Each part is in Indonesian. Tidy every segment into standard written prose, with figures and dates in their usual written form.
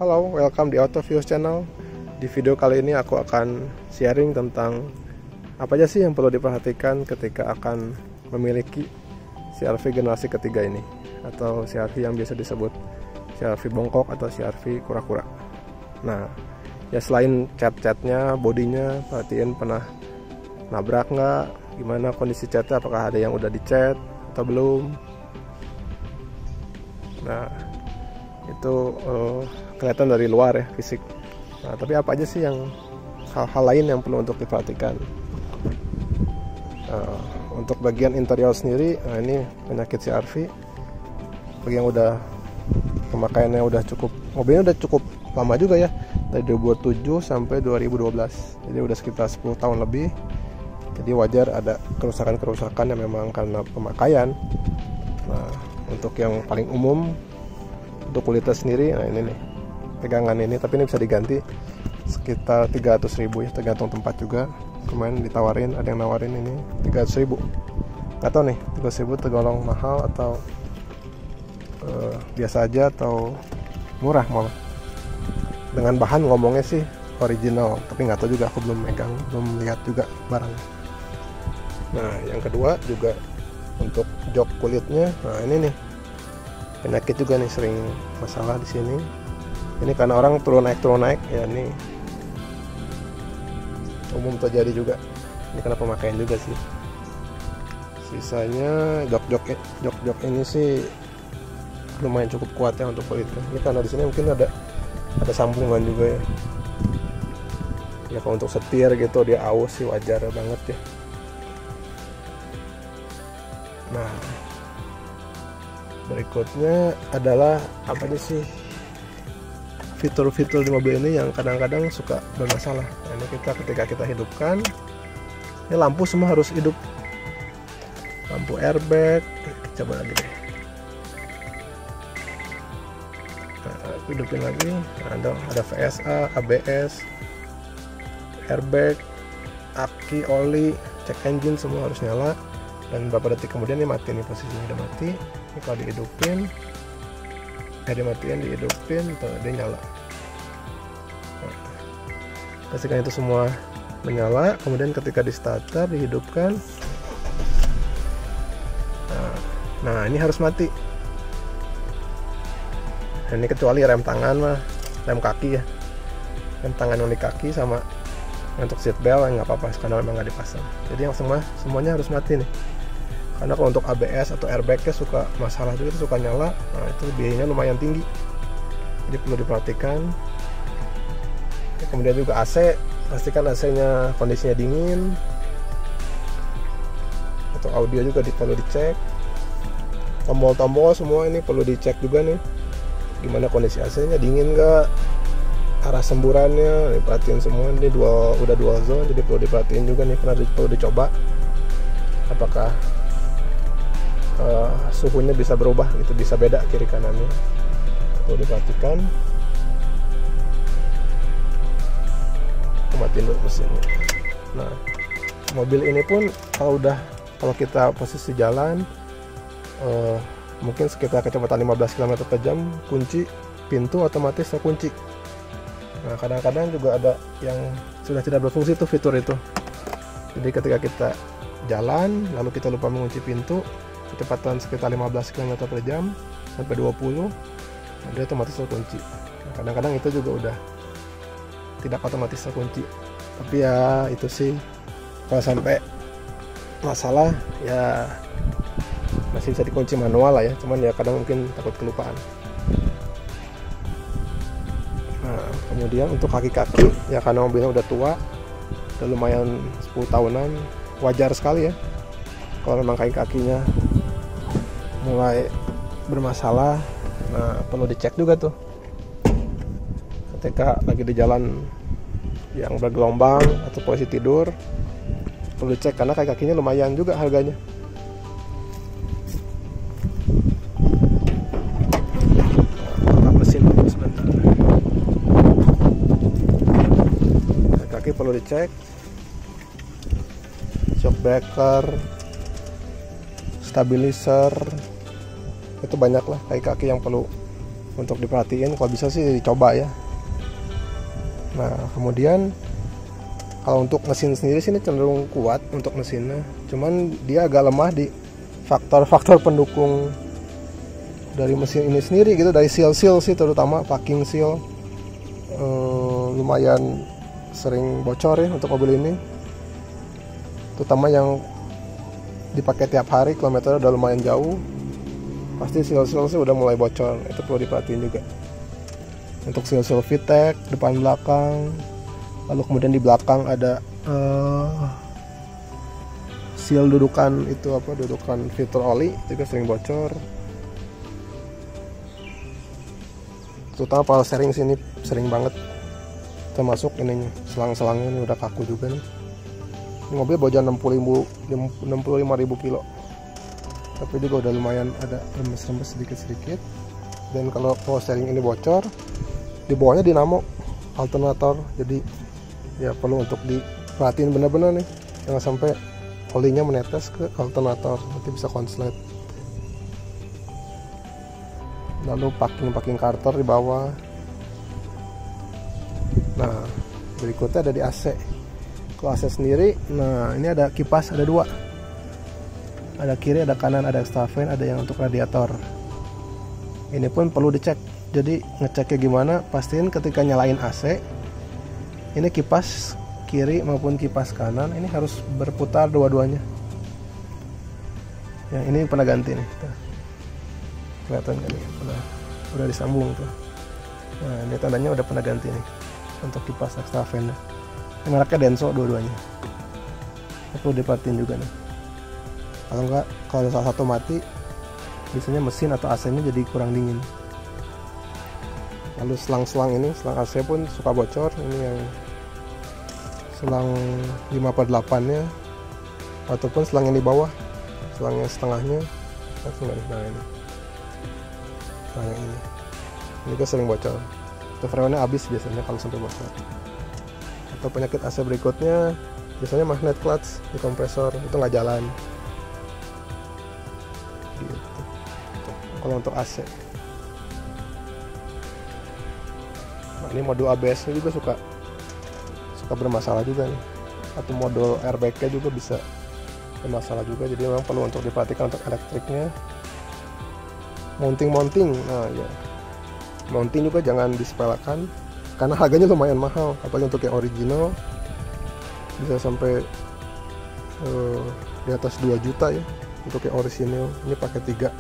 Halo, welcome di Autoviews channel. Di video kali ini aku akan sharing tentang apa aja sih yang perlu diperhatikan ketika akan memiliki CR-V generasi ketiga ini, atau CR-V yang biasa disebut CR-V bongkok atau CR-V kura-kura. Nah, ya selain cat-catnya, bodinya, perhatiin pernah nabrak nggak, gimana kondisi catnya, apakah ada yang udah dicat atau belum. Nah, itu kelihatan dari luar ya, fisik. Nah, tapi apa aja sih yang hal-hal lain yang perlu untuk diperhatikan? Untuk bagian interior sendiri, nah ini penyakit CR-V bagi yang udah pemakaiannya udah cukup, mobilnya udah cukup lama juga ya, dari 2007 sampai 2012, jadi udah sekitar 10 tahun lebih. Jadi wajar ada kerusakan-kerusakan yang memang karena pemakaian. Nah, untuk yang paling umum, untuk kulitnya sendiri, nah ini nih pegangan ini, tapi ini bisa diganti sekitar 300.000 ya, tergantung tempat juga. Kemarin ditawarin, ada yang nawarin ini 300.000, nggak tahu nih 300.000 tergolong mahal atau biasa aja atau murah malah. Dengan bahan ngomongnya sih original, tapi nggak tahu juga, aku belum megang, belum lihat juga barangnya. Nah, yang kedua juga untuk jok kulitnya, nah ini nih penyakit juga nih, sering masalah di sini. Ini karena orang turun naik ya, ini umum terjadi juga. Ini karena pemakaian juga sih. Sisanya jok ini sih lumayan cukup kuat ya untuk kulitnya. Ini karena di sini mungkin ada sambungan juga ya. Ya kalau untuk setir gitu dia aus sih wajar banget ya. Nah, berikutnya adalah apa aja sih fitur-fitur di mobil ini yang kadang-kadang suka bermasalah. Nah, ini ketika kita hidupkan, ini lampu semua harus hidup, lampu airbag, coba lagi deh. Nah, hidupin lagi. Nah, ada VSA, ABS, airbag, aki, oli, cek engine semua harus nyala. Dan beberapa detik kemudian ini mati nih, posisinya udah mati. Ini kalau dihidupin, dimatiin, dihidupin, dia nyala. Nah, pastikan itu semua menyala. Kemudian ketika di starter, dihidupkan. Nah, ini harus mati. Nah, ini kecuali rem tangan mah, rem kaki ya, rem tangan yang di kaki sama untuk seat belt nggak apa-apa karena memang nggak dipasang. Jadi yang semuanya harus mati nih. Karena kalau untuk ABS atau airbagnya suka masalah juga, suka nyala. Nah, itu biayanya lumayan tinggi, jadi perlu diperhatikan. Kemudian juga AC, pastikan AC-nya kondisinya dingin. Untuk audio juga perlu dicek. Tombol-tombol semua ini perlu dicek juga nih, gimana kondisi AC-nya, dingin nggak, arah semburannya diperhatiin semua. Ini udah dual zone, jadi perlu diperhatiin juga nih, perlu dicoba apakah suhunya bisa berubah gitu, bisa beda kiri kanannya, perlu diperhatikan. Matiin dulu mesinnya. Nah, mobil ini pun kalau kita posisi jalan, mungkin sekitar kecepatan 15 km per jam, kunci pintu otomatis terkunci. Nah, kadang-kadang juga ada yang sudah tidak berfungsi tuh fitur itu. Jadi ketika kita jalan lalu kita lupa mengunci pintu, kecepatan sekitar 15 km per jam sampai 20, dia otomatis terkunci. Nah, kadang-kadang itu juga udah tidak otomatis terkunci. Tapi ya itu sih, kalau sampai masalah ya masih bisa dikunci manual lah ya, cuman ya kadang mungkin takut kelupaan. Nah, kemudian untuk kaki-kaki ya, karena mobilnya udah tua, udah lumayan 10 tahunan, wajar sekali ya kalau memang kaki-kakinya mulai bermasalah. Nah, perlu dicek juga tuh ketika lagi di jalan yang bergelombang atau posisi tidur, perlu dicek karena kaki-kakinya lumayan juga harganya. Mesin sebentar. Kaki perlu dicek, shock breaker, stabilizer, itu banyak lah kaki-kaki yang perlu untuk diperhatiin, kalau bisa sih dicoba ya. Nah kemudian kalau untuk mesin sendiri sini cenderung kuat untuk mesinnya, cuman dia agak lemah di faktor-faktor pendukung dari mesin ini sendiri gitu, dari seal-seal sih, terutama packing seal lumayan sering bocor ya untuk mobil ini, terutama yang dipakai tiap hari, kilometernya udah lumayan jauh, pasti seal-seal sih udah mulai bocor. Itu perlu diperhatiin juga untuk seal-seal VTEC depan belakang. Lalu kemudian di belakang ada seal dudukan itu apa, dudukan filter oli juga sering bocor. Terutama power steering sini sering banget, termasuk ininya, selang-selangnya ini udah kaku juga nih. Ini mobil bocor 65.000 kilo, tapi juga udah lumayan ada remes-remes sedikit-sedikit. Dan kalau power steering ini bocor, di bawahnya dinamo alternator, jadi ya perlu untuk diperhatiin benar-benar nih, jangan sampai olinya menetes ke alternator, nanti bisa konslet. Lalu packing karter di bawah. Nah berikutnya ada di AC. Kalau AC sendiri, nah ini ada kipas, ada dua, ada kiri ada kanan, ada extra fan, ada yang untuk radiator. Ini pun perlu dicek, jadi ngeceknya gimana, pastiin ketika nyalain AC ini kipas kiri maupun kipas kanan ini harus berputar dua-duanya. Yang ini pernah ganti nih, kelihatan kan nih, udah disambung tuh. Nah ini tandanya udah pernah ganti nih untuk kipas extra fan. Mereknya Denso dua-duanya. Perlu diperhatiin juga nih. Kalau enggak, kalau salah satu mati, biasanya mesin atau AC-nya jadi kurang dingin. Lalu selang-selang ini, selang AC pun suka bocor. Ini yang selang 5/8 nya, ataupun selang yang di bawah, selang yang setengahnya. Nah ini, nah yang ini juga sering bocor. Itu freonnya habis biasanya kalau sampai bocor. Atau penyakit AC berikutnya, biasanya magnet clutch di kompresor itu nggak jalan. Gitu. Kalau untuk AC. Nah ini modul ABS-nya juga suka bermasalah juga nih, atau modul airbag-nya juga bisa bermasalah juga, jadi memang perlu untuk diperhatikan untuk elektriknya. Mounting, nah ya, mounting juga jangan disepelekan karena harganya lumayan mahal, apalagi untuk yang original bisa sampai di atas 2 juta ya untuk yang original. Ini pakai 3,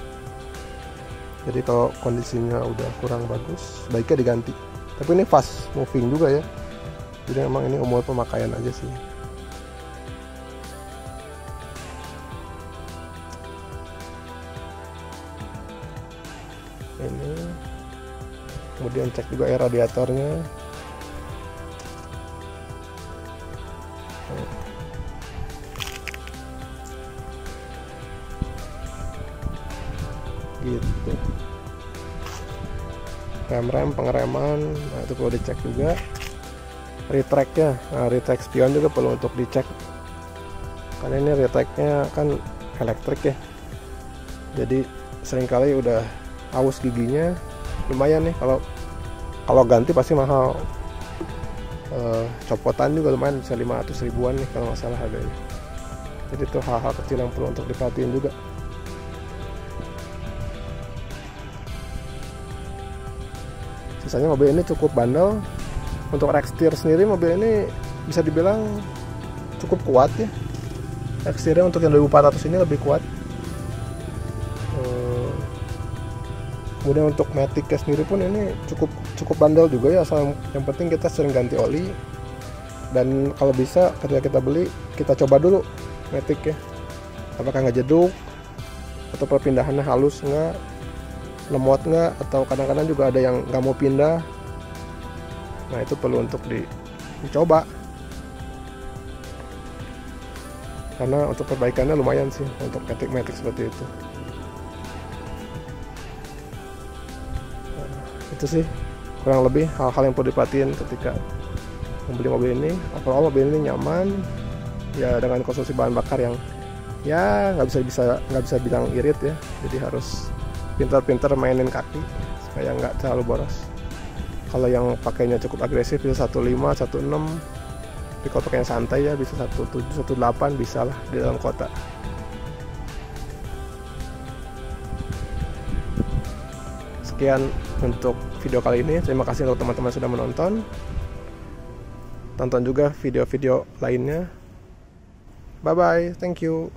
jadi kalau kondisinya udah kurang bagus baiknya diganti. Tapi ini fast moving juga ya, jadi memang ini umur pemakaian aja sih. Ini kemudian cek juga air radiatornya. Gitu. Rem pengereman, nah itu perlu dicek juga. Retract-nya, nah retract spion juga perlu untuk dicek, karena ini retract-nya kan elektrik ya, jadi seringkali udah aus giginya. Lumayan nih, kalau ganti pasti mahal. Copotan juga lumayan, bisa 500 ribuan nih kalau nggak salah harganya. Jadi itu hal-hal kecil yang perlu untuk diperhatiin juga. Sisanya mobil ini cukup bandel. Untuk eksterior sendiri mobil ini bisa dibilang cukup kuat ya. Eksterior untuk yang 2400 ini lebih kuat. Kemudian untuk matic sendiri pun ini cukup bandel juga ya, asal yang penting kita sering ganti oli. Dan kalau bisa ketika kita beli, kita coba dulu matic ya, apakah nggak jeduk, atau perpindahannya halus nggak, lemot nggak, atau kadang-kadang juga ada yang nggak mau pindah. Nah itu perlu untuk dicoba, karena untuk perbaikannya lumayan sih untuk matic seperti itu. Nah, itu sih kurang lebih hal-hal yang perlu diperhatiin ketika membeli mobil ini. Overall mobil ini nyaman ya, dengan konsumsi bahan bakar yang ya nggak bisa bilang irit ya, jadi harus pintar-pintar mainin kaki supaya nggak terlalu boros. Kalau yang pakainya cukup agresif bisa 15, 16. Tapi kalau pakainya santai ya bisa 17, 18 bisa lah di dalam kota. Sekian untuk video kali ini. Terima kasih untuk teman-teman sudah menonton. Tonton juga video-video lainnya. Bye bye, thank you.